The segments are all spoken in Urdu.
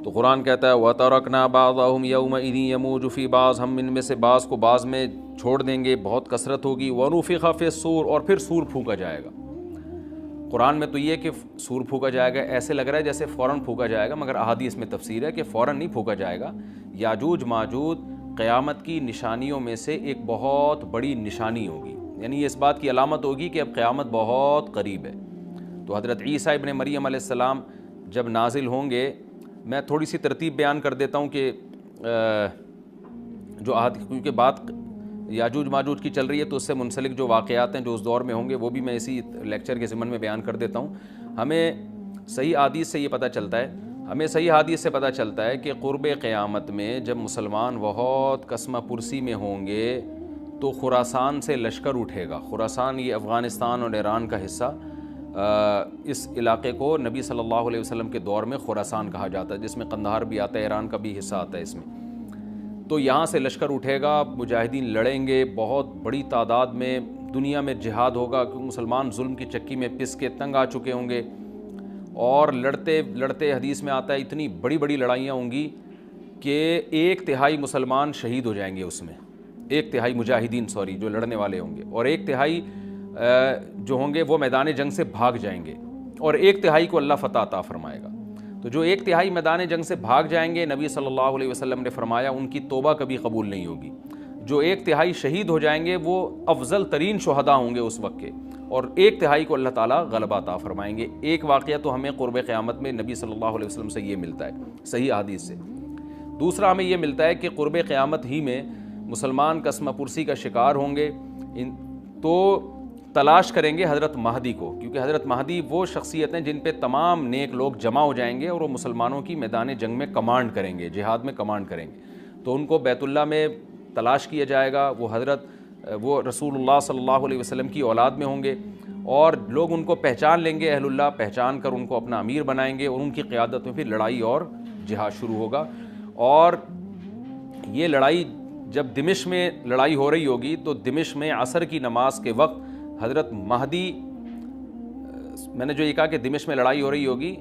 تو قرآن کہتا ہے وَتَرَكْنَا بَعْضَهُمْ يَوْمَئِذٍ يَمُوجُ فِي بَعْضٍ، ہم ان میں سے بعض کو بعض میں چھوڑ دیں گے، بہت کثرت ہوگی۔ وَنُفِخَ فِي الصُّورِ، اور پھر سور پھونکا جائے گا۔ قرآن میں تو یہ کہ سور پھونکا جائے گا ایسے لگ رہا ہے جیسے فوراً پھونکا جائے گا، مگر احادیث میں تفسیر ہے کہ فوراً نہیں پھونکا جائے گا۔ یاجوج ماجوج قیامت کی نشانیوں میں سے ایک بہت بڑی نشانی ہوگی، یعنی یہ اس بات کی علامت ہوگی کہ اب قیامت بہت قریب ہے۔ تو حضرت عیسیٰ ابن مریم علیہ السلام جب نازل ہوں گے، میں تھوڑی سی ترتیب بیان کر دیتا ہوں کہ جو کیونکہ بات یاجوج ماجوج کی چل رہی ہے تو اس سے منسلک جو واقعات ہیں جو اس دور میں ہوں گے وہ بھی میں اسی لیکچر کے ضمن میں بیان کر دیتا ہوں۔ ہمیں صحیح حدیث سے یہ پتہ چلتا ہے کہ قرب قیامت میں جب مسلمان بہت قسمہ پرسی میں ہوں گے تو خراسان سے لشکر اٹھے گا۔ خراسان یہ افغانستان اور ایران کا حصہ، اس علاقے کو نبی صلی اللہ علیہ وسلم کے دور میں خراسان کہا جاتا ہے، جس میں قندھار بھی آتا ہے، ایران کا بھی حصہ آتا ہے اس میں۔ تو یہاں سے لشکر اٹھے گا، مجاہدین لڑیں گے بہت بڑی تعداد میں، دنیا میں جہاد ہوگا کیونکہ مسلمان ظلم کی چکی میں پس کے تنگ آ چکے ہوں گے، اور لڑتے لڑتے حدیث میں آتا ہے اتنی بڑی بڑی لڑائیاں ہوں گی کہ 1/3 مسلمان شہید ہو جائیں گے اس میں، 1/3 مجاہدین جو لڑنے والے ہوں گے، اور 1/3 جو ہوں گے وہ میدان جنگ سے بھاگ جائیں گے، اور 1/3 کو اللہ فتح عطا فرمائے گا۔ تو جو 1/3 میدان جنگ سے بھاگ جائیں گے، نبی صلی اللہ علیہ وسلم نے فرمایا ان کی توبہ کبھی قبول نہیں ہوگی۔ جو 1/3 شہید ہو جائیں گے وہ افضل ترین شہداء ہوں گے اس وقت کے، اور 1/3 کو اللہ تعالیٰ غلبہ عطا فرمائیں گے۔ ایک واقعہ تو ہمیں قرب قیامت میں نبی صلی اللہ علیہ وسلم سے یہ ملتا ہے صحیح حدیث سے۔ دوسرا ہمیں یہ ملتا ہے کہ قرب قیامت ہی میں مسلمان قسمہ پرسی کا شکار ہوں گے، تو تلاش کریں گے حضرت مہدی کو، کیونکہ حضرت مہدی وہ شخصیت ہیں جن پہ تمام نیک لوگ جمع ہو جائیں گے اور وہ مسلمانوں کی میدان جنگ میں کمانڈ کریں گے، جہاد میں کمانڈ کریں گے۔ تو ان کو بیت اللہ میں تلاش کیا جائے گا، وہ رسول اللہ صلی اللہ علیہ وسلم کی اولاد میں ہوں گے، اور لوگ ان کو پہچان لیں گے، اہل اللہ پہچان کر ان کو اپنا امیر بنائیں گے، اور ان کی قیادت میں پھر لڑائی اور جہاد شروع ہوگا۔ اور یہ لڑائی جب دمشق میں لڑائی ہو رہی ہوگی تو دمشق میں عصر کی نماز کے وقت حضرت مہدی، میں نے جو یہ کہا کہ دمشق میں لڑائی ہو رہی ہوگی،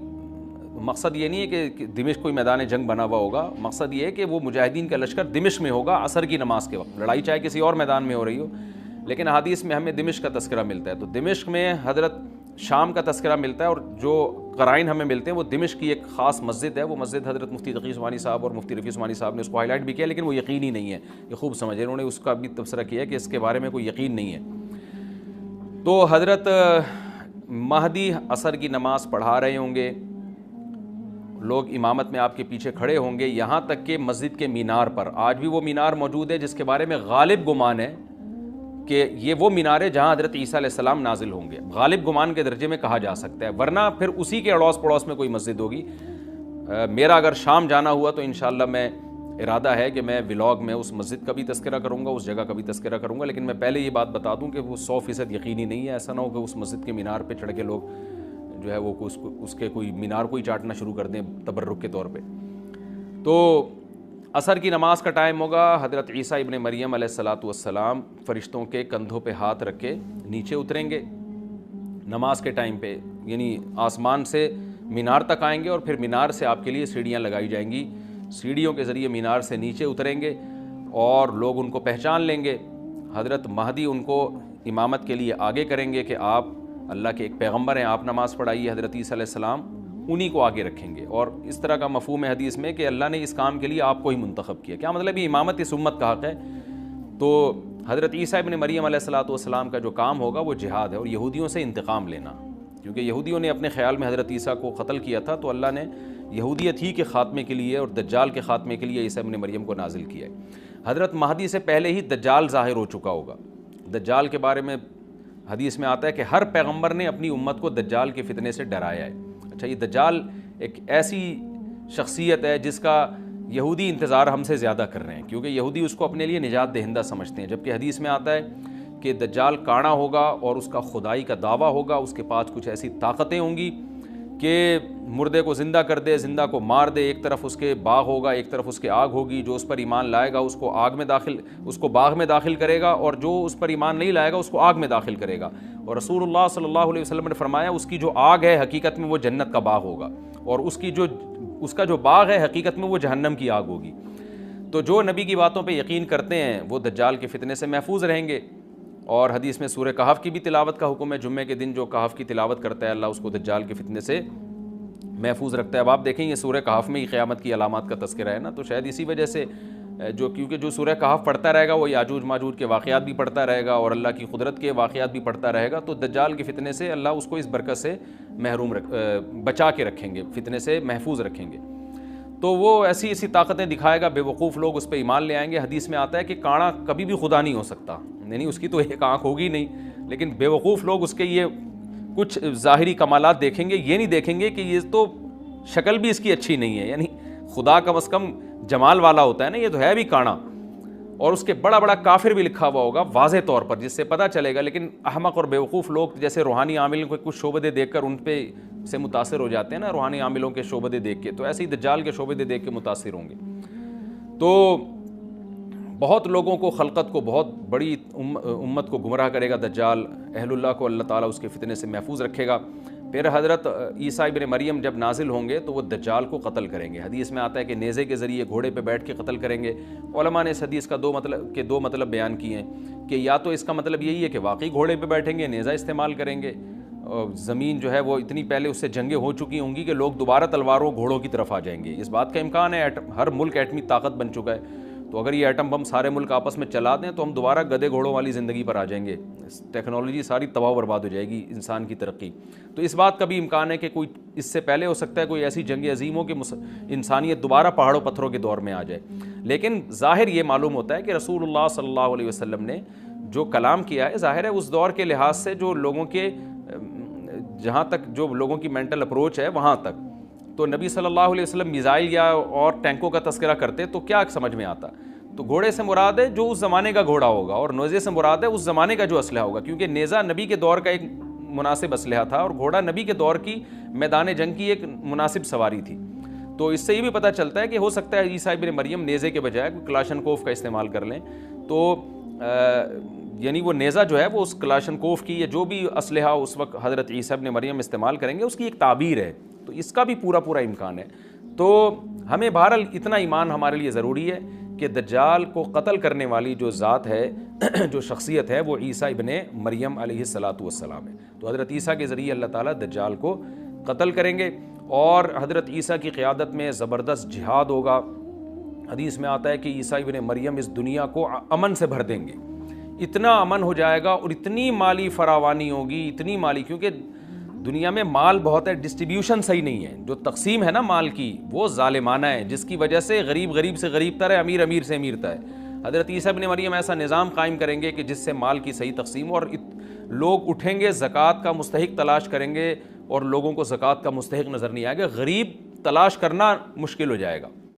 مقصد یہ نہیں ہے کہ دمشق کوئی میدان جنگ بنا ہوا ہوگا، مقصد یہ ہے کہ وہ مجاہدین کا لشکر دمشق میں ہوگا عصر کی نماز کے وقت، لڑائی چاہے کسی اور میدان میں ہو رہی ہو، لیکن حدیث میں ہمیں دمشق کا تذکرہ ملتا ہے۔ تو دمشق میں حضرت شام کا تذکرہ ملتا ہے، اور جو قرائن ہمیں ملتے ہیں وہ دمشق کی ایک خاص مسجد ہے، وہ مسجد حضرت مفتی تقی عثمانی صاحب اور مفتی رفیع عثمانی صاحب نے اس کو ہائی لائٹ بھی کیا، لیکن وہ یقینی نہیں ہے، یہ خوب سمجھے، انہوں نے اس کا بھی تبصرہ کیا کہ اس کے بارے میں کوئی یقین نہیں ہے۔ تو حضرت مہدی عصر کی نماز پڑھا رہے ہوں گے، لوگ امامت میں آپ کے پیچھے کھڑے ہوں گے، یہاں تک کہ مسجد کے مینار پر، آج بھی وہ مینار موجود ہے جس کے بارے میں غالب گمان ہے کہ یہ وہ مینار ہے جہاں حضرت عیسیٰ علیہ السلام نازل ہوں گے، غالب گمان کے درجے میں کہا جا سکتا ہے، ورنہ پھر اسی کے اڑوس پڑوس میں کوئی مسجد ہوگی۔ میرا اگر شام جانا ہوا تو انشاءاللہ میں ارادہ ہے کہ میں ولاگ میں اس مسجد کا بھی تذکرہ کروں گا، اس جگہ کا بھی تذکرہ کروں گا، لیکن میں پہلے یہ بات بتا دوں کہ وہ 100% یقینی نہیں ہے، ایسا نہ ہو کہ اس مسجد کے مینار پہ چڑھ کے لوگ جو ہے وہ اس کے کوئی مینار کو ہی چاٹنا شروع کر دیں تبرک کے طور پہ۔ تو عصر کی نماز کا ٹائم ہوگا، حضرت عیسیٰ ابن مریم علیہ السلام فرشتوں کے کندھوں پہ ہاتھ رکھ کے نیچے اتریں گے نماز کے ٹائم پہ، یعنی آسمان سے مینار تک آئیں گے، اور پھر مینار سے آپ کے لیے سیڑھیاں لگائی جائیں گی، سیڑھیوں کے ذریعے مینار سے نیچے اتریں گے اور لوگ ان کو پہچان لیں گے۔ حضرت مہدی ان کو امامت کے لیے آگے کریں گے کہ آپ اللہ کے ایک پیغمبر ہیں، آپ نماز پڑھائیے، حضرت عیسیٰ علیہ السلام انہی کو آگے رکھیں گے، اور اس طرح کا مفہوم ہے حدیث میں کہ اللہ نے اس کام کے لیے آپ کو ہی منتخب کیا۔ کیا مطلب یہ امامت اس امت کا حق ہے؟ تو حضرت عیسیٰ ابن مریم علیہ السلام کا جو کام ہوگا وہ جہاد ہے اور یہودیوں سے انتقام لینا، کیونکہ یہودیوں نے اپنے خیال میں حضرت عیسیٰ کو قتل کیا تھا، تو اللہ نے یہودیت ہی کے خاتمے کے لیے اور دجال کے خاتمے کے لیے عیسیٰ ابن مریم کو نازل کیا ہے۔ حضرت مہدی سے پہلے ہی دجال ظاہر ہو چکا ہوگا۔ دجال کے بارے میں حدیث میں آتا ہے کہ ہر پیغمبر نے اپنی امت کو دجال کے فتنے سے ڈرایا ہے۔ اچھا، یہ دجال ایک ایسی شخصیت ہے جس کا یہودی انتظار ہم سے زیادہ کر رہے ہیں، کیونکہ یہودی اس کو اپنے لیے نجات دہندہ سمجھتے ہیں، جبکہ حدیث میں آتا ہے کہ دجال کانا ہوگا اور اس کا خدائی کا دعویٰ ہوگا، اس کے پاس کچھ ایسی طاقتیں ہوں گی کہ مردے کو زندہ کر دے، زندہ کو مار دے، ایک طرف اس کے باغ ہوگا، ایک طرف اس کے آگ ہوگی، جو اس پر ایمان لائے گا اس کو باغ میں داخل کرے گا، اور جو اس پر ایمان نہیں لائے گا اس کو آگ میں داخل کرے گا۔ اور رسول اللہ صلی اللہ علیہ وسلم نے فرمایا اس کی جو آگ ہے حقیقت میں وہ جنت کا باغ ہوگا، اور اس کی جو اس کا جو باغ ہے حقیقت میں وہ جہنم کی آگ ہوگی۔ تو جو نبی کی باتوں پہ یقین کرتے ہیں وہ دجال کے فتنے سے محفوظ رہیں گے۔ اور حدیث میں سورہ کہف کی بھی تلاوت کا حکم ہے، جمعے کے دن جو کہف کی تلاوت کرتا ہے اللہ اس کو دجال کے فتنے سے محفوظ رکھتا ہے۔ اب آپ دیکھیں یہ سورہ کہف میں ہی قیامت کی علامات کا تذکرہ ہے نا، تو شاید اسی وجہ سے کیونکہ جو سورہ کہف پڑھتا رہے گا وہ یاجوج ماجوج کے واقعات بھی پڑھتا رہے گا اور اللہ کی قدرت کے واقعات بھی پڑھتا رہے گا، تو دجال کے فتنے سے اللہ اس کو اس برکت سے بچا کے رکھیں گے، فتنے سے محفوظ رکھیں گے۔ تو وہ ایسی ایسی طاقتیں دکھائے گا، بے وقوف لوگ اس پہ ایمان لے آئیں گے۔ حدیث میں آتا ہے کہ کاڑا کبھی بھی خدا نہیں ہو سکتا، یعنی اس کی تو ایک آنکھ ہوگی نہیں، لیکن بے وقوف لوگ اس کے یہ کچھ ظاہری کمالات دیکھیں گے، یہ نہیں دیکھیں گے کہ یہ تو شکل بھی اس کی اچھی نہیں ہے، یعنی خدا کم از کم جمال والا ہوتا ہے نا، یہ تو ہے بھی کاڑا، اور اس کے بڑا بڑا کافر بھی لکھا ہوا ہوگا واضح طور پر جس سے پتہ چلے گا۔ لیکن احمق اور بیوقوف لوگ جیسے روحانی عامل کو کچھ شعبدے دیکھ کر ان پہ سے متاثر ہو جاتے ہیں نا، روحانی عاملوں کے شعبدے دیکھ کے، تو ایسے ہی دجال کے شعبدے دیکھ کے متاثر ہوں گے۔ تو بہت لوگوں کو، خلقت کو، بہت بڑی امت کو گمراہ کرے گا دجال، اہل اللہ کو اللہ تعالیٰ اس کے فتنے سے محفوظ رکھے گا۔ پھر حضرت عیسیٰ ابن مریم جب نازل ہوں گے تو وہ دجال کو قتل کریں گے۔ حدیث میں آتا ہے کہ نیزے کے ذریعے گھوڑے پہ بیٹھ کے قتل کریں گے۔ علماء نے اس حدیث کا دو مطلب بیان کیے ہیں کہ یا تو اس کا مطلب یہی ہے کہ واقعی گھوڑے پہ بیٹھیں گے، نیزہ استعمال کریں گے، زمین جو ہے وہ اتنی پہلے اس سے جنگیں ہو چکی ہوں گی کہ لوگ دوبارہ تلواروں گھوڑوں کی طرف آ جائیں گے، اس بات کا امکان ہے۔ ہر ملک ایٹمی طاقت بن چکا ہے، تو اگر یہ ایٹم بم سارے ملک آپس میں چلا دیں تو ہم دوبارہ گدے گھوڑوں والی زندگی پر آ جائیں گے، ٹیکنالوجی ساری تباہ و برباد ہو جائے گی، انسان کی ترقی۔ تو اس بات کا بھی امکان ہے کہ کوئی اس سے پہلے ہو سکتا ہے کوئی ایسی جنگ عظیم ہو کہ انسانیت دوبارہ پہاڑوں پتھروں کے دور میں آ جائے۔ لیکن ظاہر یہ معلوم ہوتا ہے کہ رسول اللہ صلی اللہ علیہ وسلم نے جو کلام کیا ہے، ظاہر ہے اس دور کے لحاظ سے جو لوگوں کے جہاں تک جو لوگوں کی مینٹل اپروچ ہے وہاں تک، تو نبی صلی اللہ علیہ وسلم میزائل یا اور ٹینکوں کا تذکرہ کرتے تو کیا سمجھ میں آتا؟ تو گھوڑے سے مراد ہے جو اس زمانے کا گھوڑا ہوگا، اور نیزے سے مراد ہے اس زمانے کا جو اسلحہ ہوگا، کیونکہ نیزہ نبی کے دور کا ایک مناسب اسلحہ تھا اور گھوڑا نبی کے دور کی میدان جنگ کی ایک مناسب سواری تھی۔ تو اس سے یہ بھی پتہ چلتا ہے کہ ہو سکتا ہے عیسیٰ ابن مریم نیزے کے بجائے کلاشنکوف کا استعمال کر لیں، تو یعنی وہ نیزہ جو ہے وہ اس کلاشنکوف کی یا جو بھی اسلحہ اس وقت حضرت عیسیٰ ابن مریم استعمال کریں گے اس کی ایک تعبیر ہے، تو اس کا بھی پورا امکان ہے۔ تو ہمیں بہرحال اتنا ایمان ہمارے لیے ضروری ہے کہ دجال کو قتل کرنے والی جو ذات ہے، جو شخصیت ہے، وہ عیسیٰ ابن مریم علیہ السلام ہے۔ تو حضرت عیسیٰ کے ذریعے اللہ تعالیٰ دجال کو قتل کریں گے، اور حضرت عیسیٰ کی قیادت میں زبردست جہاد ہوگا۔ حدیث میں آتا ہے کہ عیسیٰ ابن مریم اس دنیا کو امن سے بھر دیں گے، اتنا امن ہو جائے گا اور اتنی مالی فراوانی ہوگی، اتنی مالی، کیونکہ دنیا میں مال بہت ہے، ڈسٹریبیوشن صحیح نہیں ہے، جو تقسیم ہے نا مال کی وہ ظالمانہ ہے، جس کی وجہ سے غریب سے غریب تر ہے، امیر سے امیر تر ہے۔ حضرت عیسیٰ ابن مریم ایسا نظام قائم کریں گے کہ جس سے مال کی صحیح تقسیم، اور لوگ اٹھیں گے زکوٰۃ کا مستحق تلاش کریں گے اور لوگوں کو زکوٰۃ کا مستحق نظر نہیں آئے گا، غریب تلاش کرنا مشکل ہو جائے گا۔